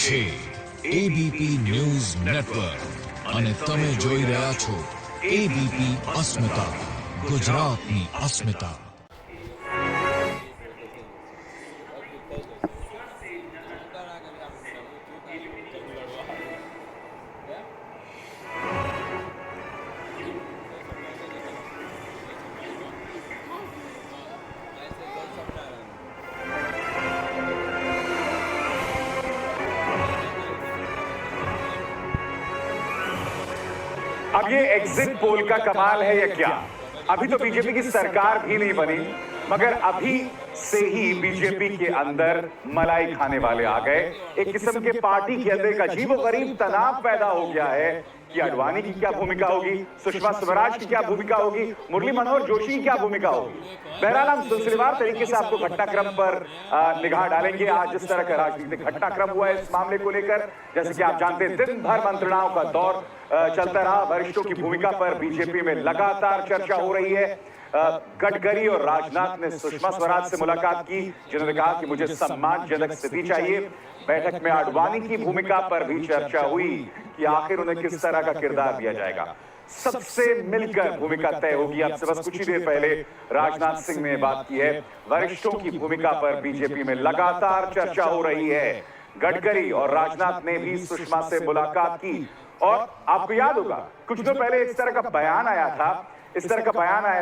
છે ABP news network અને તમે જોઈ રહ્યા છો એબીપી અસ્મિતા, ગુજરાતની અસ્મિતા। अब ये एग्जिट पोल का कमाल है या क्या? अभी तो बीजेपी की सरकार भी नहीं बनी, मगर अभी से ही बीजेपी के अंदर मलाई खाने वाले आ गए। एक किस्म के पार्टी के अंदर एक अजीबोगरीब तनाव पैदा हो गया है कि अडवाणी की क्या भूमिका होगी, सुषमा स्वराज की क्या भूमिका होगी, मुरली मनोहर जोशी की क्या भूमिका होगी। बहरहाल हम सिलसिलेवार तरीके से आपको घटनाक्रम पर निगाह डालेंगे। आज जिस तरह का राजनीतिक घटनाक्रम हुआ है इस मामले को लेकर, जैसे कि आप जानते हैं दिन भर मंत्रणाओं का दौर चलता रहा। वरिष्ठों की भूमिका पर बीजेपी में लगातार चर्चा हो रही है। गडकरी और राजनाथ ने सुषमा स्वराज से मुलाकात की, जिन्होंने कहा कि मुझे सम्मानजनक स्थिति चाहिए। बैठक में आडवाणी की भूमिका पर भी चर्चा हुई कि आखिर उन्हें किस तरह का किरदार दिया जाएगा। सबसे मिलकर भूमिका तय होगी। अब से बस कुछ ही देर पहले राजनाथ सिंह ने बात की है। वरिष्ठों की भूमिका पर बीजेपी में लगातार चर्चा हो रही है। गडकरी और राजनाथ ने भी सुषमा से मुलाकात की और आपको याद होगा कुछ दिनों पहले इस तरह का बयान आया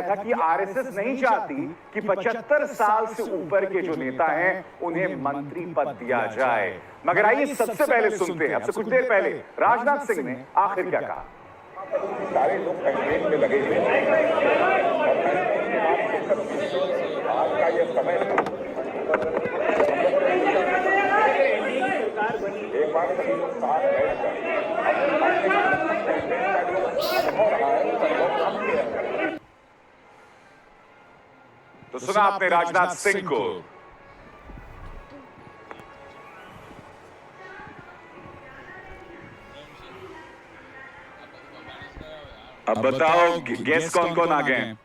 था कि आरएसएस नहीं चाहती कि 75 साल से ऊपर के जो नेता हैं उन्हें मंत्री पद दिया जाए। मगर आइए सबसे पहले सुनते हैं, अब से कुछ देर पहले राजनाथ सिंह ने आखिर क्या कहा। सारे लोग कैंपेन में लगे हुए हैं। आज का ये समय एक बार सभी लोग साथ बैठकर तो सुना आपने राजनाथ सिंह को। अब बताओ गेस कौन कौन आ गए हैं?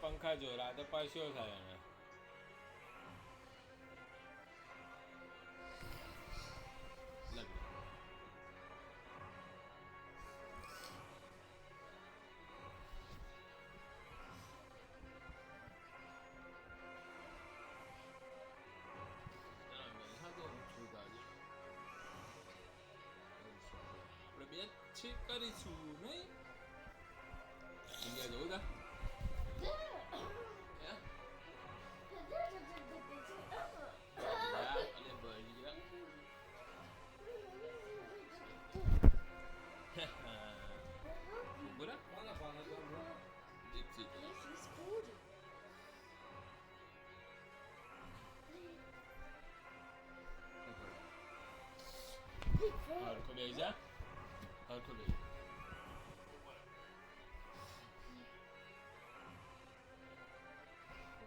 पंखा जो रहा तो परस्यो થાય ને આપણે બે ચેક કરીશું નહીં અહીંયા જોઉં હરખો બેસી જા હરખો બેસી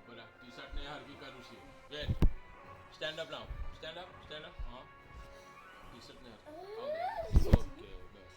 બરા ટી-શર્ટ ને હરકી કરું છે વેટ સ્ટેન્ડ અપ નાઉ સ્ટેન્ડ અપ હા ટી-શર્ટ ને ઓકે બસ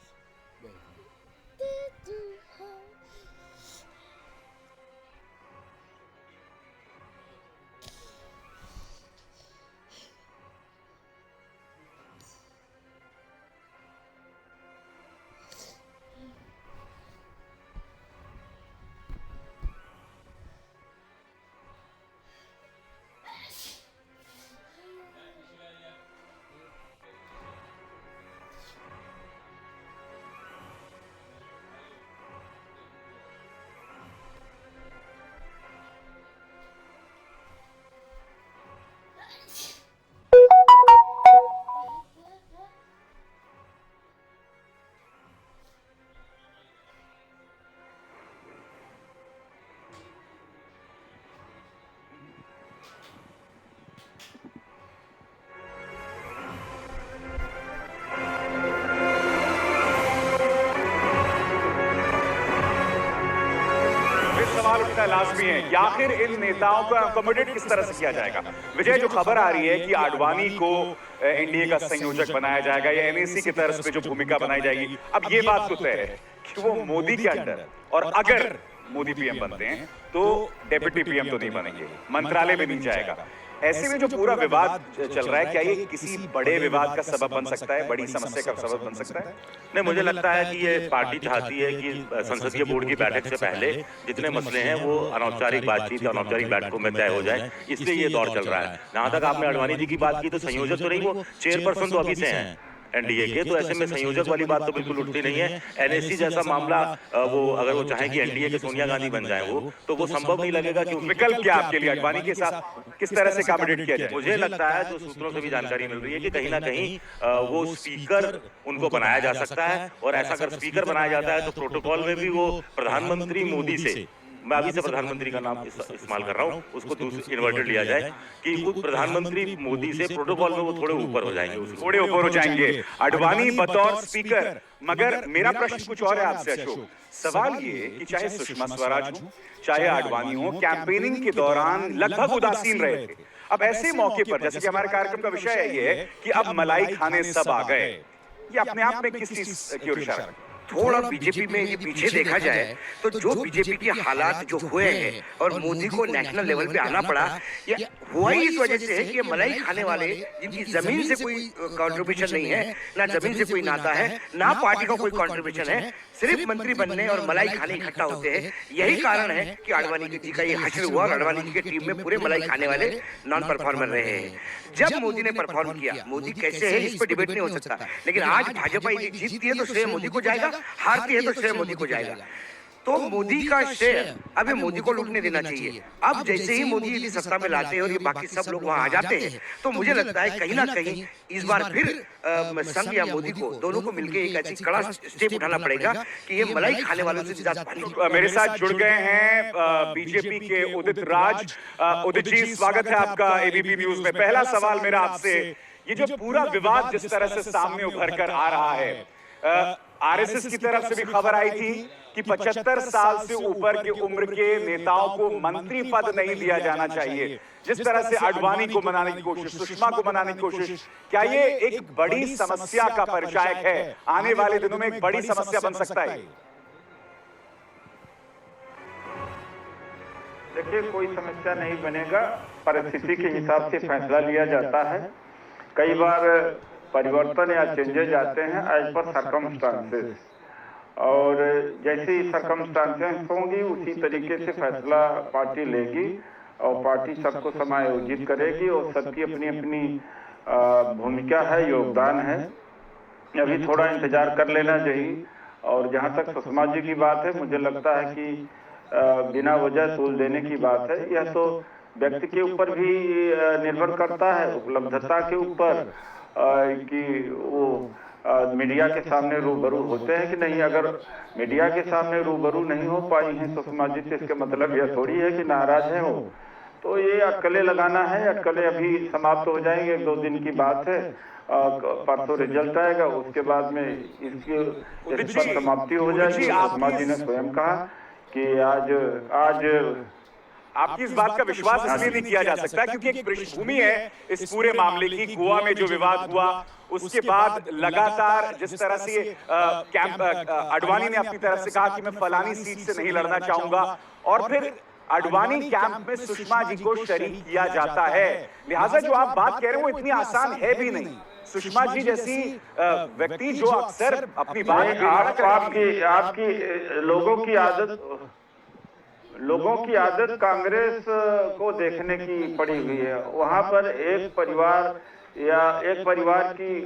लाजमी है कि आखिर इन नेताओं को अकोमोडेट किस तरह से किया जाएगा। विजय, जो खबर आ रही है कि आडवाणी को एनडीए का संयोजक बनाया जाएगा या एनएसी की तरफ से जो भूमिका बनाई जाएगी, अब ये बात तो तय है कि वो मोदी के अंडर, और अगर मोदी पीएम बनते हैं तो डेप्यूटी पीएम तो नहीं बनेंगे, मंत्रालय में नहीं जाएगा। ऐसे में जो पूरा विवाद चल रहा है, क्या ये किसी बड़े विवाद का सबब बन सकता है, बड़ी समस्या का सबब बन सकता है? नहीं, मुझे लगता है कि ये पार्टी चाहती है कि संसदीय बोर्ड की बैठक से पहले जितने मसले हैं वो अनौपचारिक बातचीत या अनौपचारिक बैठकों में तय हो जाए, इसलिए ये दौर चल रहा है। जहां तक आपने आडवाणी जी की बात की, तो संयोजक तो नहीं, वो चेयरपर्सन तो अभी से हैं एनडीए के, तो ऐसे में संयोजक वाली बात तो बिल्कुल उठती नहीं है। एनएससी जैसा मामला वो अगर वो चाहे कि एनडीए के सोनिया गांधी बन जाए वो, तो वो संभव नहीं लगेगा कि विकल्प क्या आपके लिए आडवाणी के साथ किस तरह से अकोमोडेट किया जाए? मुझे लगता है, जो सूत्रों से भी जानकारी मिल रही है, कि कहीं ना कहीं वो स्पीकर उनको बनाया जा सकता है, और ऐसा अगर स्पीकर बनाया जाता है तो प्रोटोकॉल में भी वो प्रधानमंत्री मोदी से, मैं अभी से प्रधानमंत्री का नाम इस्तेमाल कर रहा हूँ, उसको इन्वर्टेड लिया जाए कि खुद प्रधानमंत्री मोदी से प्रोटोकॉल में वो थोड़े ऊपर हो जाएंगे, थोड़े ऊपर हो जाएंगे आडवाणी बतौर स्पीकर। मगर मेरा प्रश्न कुछ और है आपसे अशोक। सवाल ये कि चाहे सुषमा स्वराज हो, चाहे आडवाणी हो, कैंपेनिंग के दौरान लगभग उदासीन रहे थे। अब ऐसे मौके पर, जैसे कि हमारे कार्यक्रम का विषय है ये कि अब मलाई खाने सब आ गए, ये अपने आप में किस चीज की ओर इशारा है? थोड़ा बीजेपी में ये पीछे देखा जाए तो जो बीजेपी के हालात जो हुए हैं और मोदी को नेशनल लेवल पे आना पड़ा, ये हुआ ही इस वजह से है कि मलाई खाने वाले जिनकी जमीन से कोई कंट्रीब्यूशन नहीं है, ना जमीन से कोई नाता है, ना पार्टी का कोई कंट्रीब्यूशन है, सिर्फ मंत्री बनने और मलाई खाने इकट्ठा होते हैं। यही कारण है कि आडवाणी जी का ये हश्र हुआ और आडवाणी जी की टीम में पूरे मलाई खाने वाले नॉन परफॉर्मर रहे हैं। जब मोदी ने परफॉर्म किया, मोदी कैसे है इस पर डिबेट नहीं हो सकता, लेकिन आज भाजपा यदि जीतती है तो श्रेय मोदी को जाएगा, हारती है तो श्रेय मोदी को जाएगा। तो मोदी का श्रेय अभी मोदी को लूटने देना चाहिए। अब जैसे ही मोदी यदि सत्ता में लाते हैं और ये बाकी सब लोग वहां आ जाते हैं, तो मुझे लगता है कहीं ना कहीं इस बार फिर संघ या मोदी को दोनों को मिलकर एक ऐसी कड़ा स्टेप उठाना पड़ेगा कि ये मलाई खाने वालों से ज्यादा। मेरे साथ जुड़ गए हैं बीजेपी के उदित राज। उदित जी, स्वागत है आपका एबीपी न्यूज में। पहला सवाल मेरा आपसे, ये जो पूरा विवाद जिस तरह से सामने उभर कर आ रहा है, आरएसएस की तरफ से भी खबर आई थी कि 75 साल से ऊपर की उम्र के नेताओं को मंत्री पद नहीं दिया जाना चाहिए। जिस तरह से आडवाणी को मनाने की कोशिश, सुषमा को मनाने की कोशिश, क्या ये एक बड़ी समस्या का परिचायक है? आने वाले दिनों में एक बड़ी समस्या बन सकता है? देखिए, कोई समस्या नहीं बनेगा, परिस्थिति के हिसाब से फैसला लिया जाता है। कई बार परिवर्तन या चेंजेज आते हैं एज पर सर्कमस्टांसेस, और जैसे ही सर्कमस्टांसेस होंगी उसी तरीके से फैसला पार्टी लेगी और पार्टी सबको समायोजित करेगी और सबकी अपनी अपनी भूमिका है, योगदान है। अभी थोड़ा इंतजार कर लेना चाहिए। और जहाँ तक सुषमा जी की बात है, मुझे लगता है कि बिना वजह तूल देने की बात है। यह तो व्यक्ति के ऊपर भी निर्भर करता है, उपलब्धता के ऊपर, कि वो मीडिया के सामने रूबरू होते हैं कि नहीं। अगर मीडिया के सामने रूबरू नहीं हो पाई हैं सुषमा जी, तो इसके मतलब यह थोड़ी है कि नाराज है वो। तो ये अटकलें लगाना है, अटकलें अभी समाप्त हो जाएंगे, 1-2 दिन की बात है। परसों रिजल्ट आएगा, उसके बाद में इसकी इस पर समाप्ति हो जाएगी। सुषमा जी ने स्वयं कहा कि आज आपकी इस बात का विश्वास इसलिए नहीं किया जा सकता क्योंकि एक पृष्ठभूमि है इस पूरे मामले की। गोवा में जो विवाद हुआ, उसके बाद लगातार जिस तरह से आडवाणी ने अपनी तरफ से कहा कि मैं फलानी सीट से नहीं लड़ना चाहूंगा, और फिर आडवाणी कैंप में सुषमा जी को शरीक किया जाता है। लिहाजा जो आप बात कह रहे हो इतनी आसान है भी नहीं। सुषमा जी जैसी व्यक्ति जो अक्सर अपनी बात आपकी लोगों की आदत कांग्रेस को देखने की पड़ी हुई है। वहां पर एक परिवार की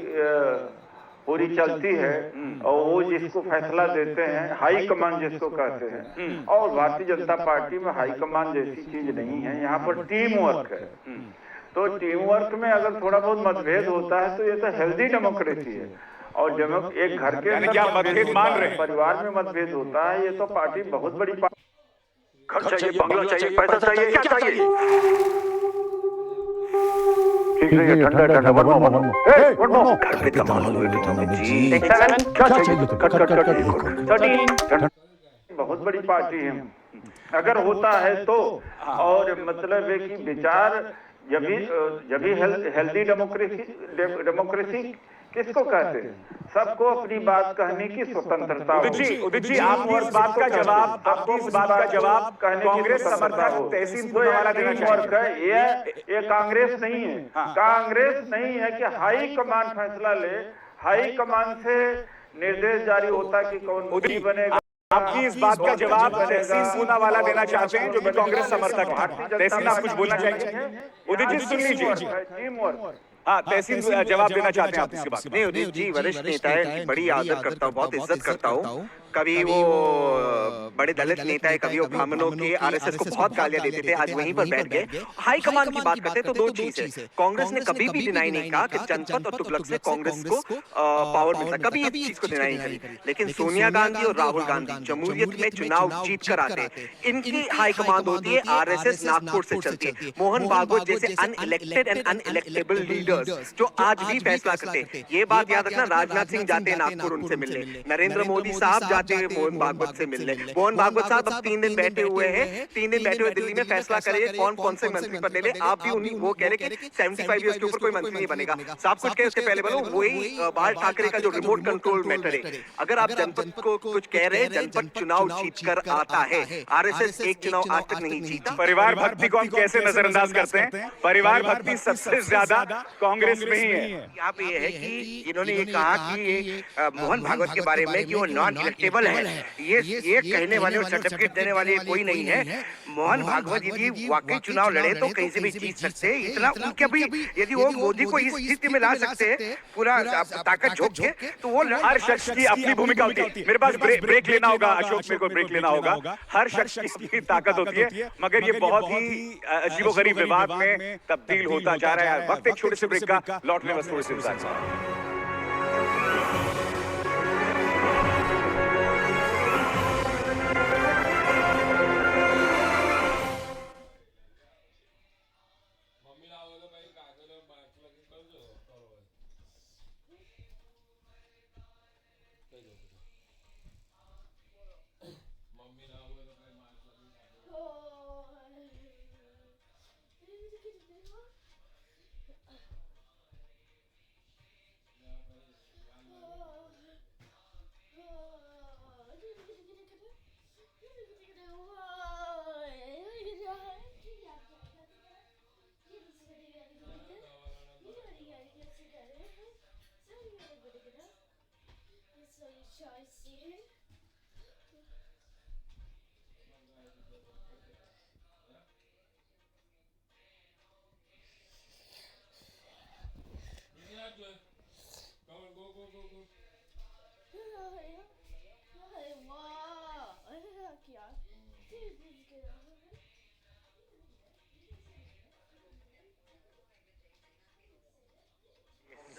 पूरी चलती है और वो जिसको फैसला देते हैं, हाई कमान जिसको कहते हैं। और भारतीय जनता पार्टी में हाई कमान जैसी चीज नहीं है, यहाँ पर टीम वर्क है। तो टीम वर्क में अगर थोड़ा बहुत मतभेद होता है तो ये तो हेल्दी डेमोक्रेसी है। और जब एक घर के मतभेद मान रहे परिवार में मतभेद होता है, ये तो पार्टी बहुत बड़ी घर चाहिए, बंगला चाहिए, पैसा चाहिए, क्या चाहिए? ठीक है, ठंडा ठंडा घर पे कमाल हुए जी। क्या चाहिए? बहुत बड़ी पार्टी है। अगर होता है तो। और मतलब है कि विचार जब भी हेल्दी डेमोक्रेसी किसको कहते हैं? सबको अपनी बात कहने की स्वतंत्रता हो। उदित जी आपकी इस बात का जवाब कांग्रेस समर्थक तहसीन पूनावाला देना चाहेंगे। ये कांग्रेस नहीं है। कांग्रेस नहीं है कि हाई कमान फैसला ले, हाई कमान से निर्देश जारी होता कि कौन मोदी बनेगा। आपकी इस बात का जवाब तहसीन पूनावाला देना चाहते हैं जो कि कांग्रेस समर्थक है। तहसीन आप कुछ बोलना चाहेंगे? उदित जी सुन लीजिए। Team work. हाँ तहसीन जवाब देना चाहते हैं आप इसके बाद। नहीं, उदित जी वरिष्ठ नेता है, बड़ी आदर करता हूँ, बहुत इज्जत करता हूँ। कभी वो बड़े दलित नेता है, कभी वो ब्राह्मणों के आरएसएस को बहुत गालियां देते थे, आज वहीं पर बैठ गए। हाई कमान की बात करते तो दो चीज है। कांग्रेस ने कभी भी डिनाई नहीं कहा कि जनपद और तुगलक से कांग्रेस को पावर मिलता, कभी इस चीज को डिनाई नहीं करी। लेकिन सोनिया गांधी और राहुल गांधी जमहूरियत में चुनाव जीत कर आते हैं, इनकी हाई कमान होती है आरएसएस नागपुर से चलती है। मोहन भागवत जैसे अनइलेक्टेड एंड अनइलेक्टेबल लीडर्स जो आज भी फैसला करते हैं। ये बात याद रखना, राजनाथ सिंह जाते हैं नागपुर उनसे मिलने, नरेंद्र मोदी साहब जाते हैं मोहन भागवत से मिलने। मोहन भागवत साहब अब 3 दिन बैठे हुए हैं, 3 दिन बैठे हुए दिल्ली में फैसला करेंगे कौन कौन से मंत्री पद ले ले। आप भी उन्हीं वो कह रहे कि 75 ईयर्स के ऊपर कोई मंत्री नहीं बनेगा। सब कुछ कहे उसके पहले बोलो वही बाल ठाकरे का जो रिमोट कंट्रोल मैटर है। अगर आप जनपद को कुछ कह रहे हैं, जनपद चुनाव जीत कर आता है, आरएसएस एक चुनाव आज तक नहीं जीता। परिवार भक्ति को हम कैसे नजरअंदाज करते हैं? परिवार भक्ति सबसे ज्यादा कांग्रेस में ही है। यहाँ पे ये है कि इन्होंने ये कहा कि मोहन भागवत के बारे में कि वो नॉन इलेक्टेबल है। ये कहने वाले और सर्टिफिकेट देने वाले कोई नहीं है। मोहन भागवत यदि वाकई चुनाव लड़े तो कहीं से भी जीत सकते हैं। इतना उनके भी यदि वो मोदी को इस स्थिति में ला सकते हैं पूरा ताकत झोंक के, तो वो हर शख्स की अपनी भूमिका होती है। मेरे पास ब्रेक लेना होगा अशोक, मेरे को ब्रेक लेना होगा। हर शख्स की अपनी ताकत होती है, मगर ये बहुत ही अजीबोगरीब विवाद में तब्दील होता जा रहा है। वक्त एक छोटे से ब्रेक का, लौटने बस थोड़े से इंतजार।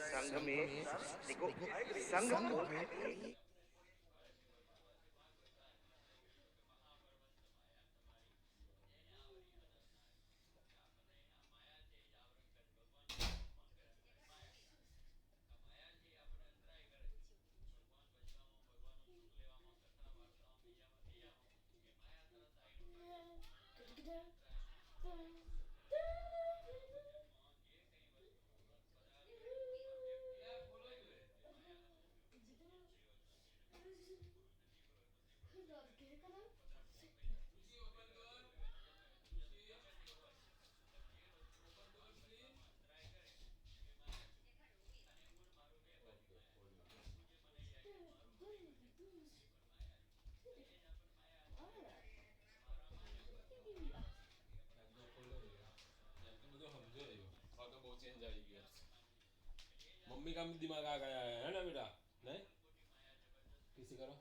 संघ में देखो, संघ को मम्मी का दिमाग आ गया है ना बेटा? नहीं किसी करो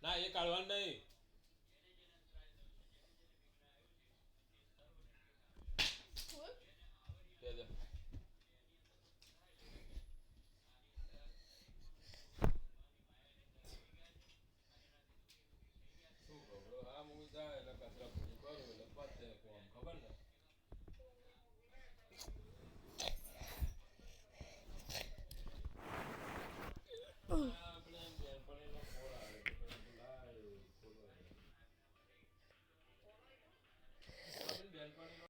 ना, ये काढ़वान नहीं।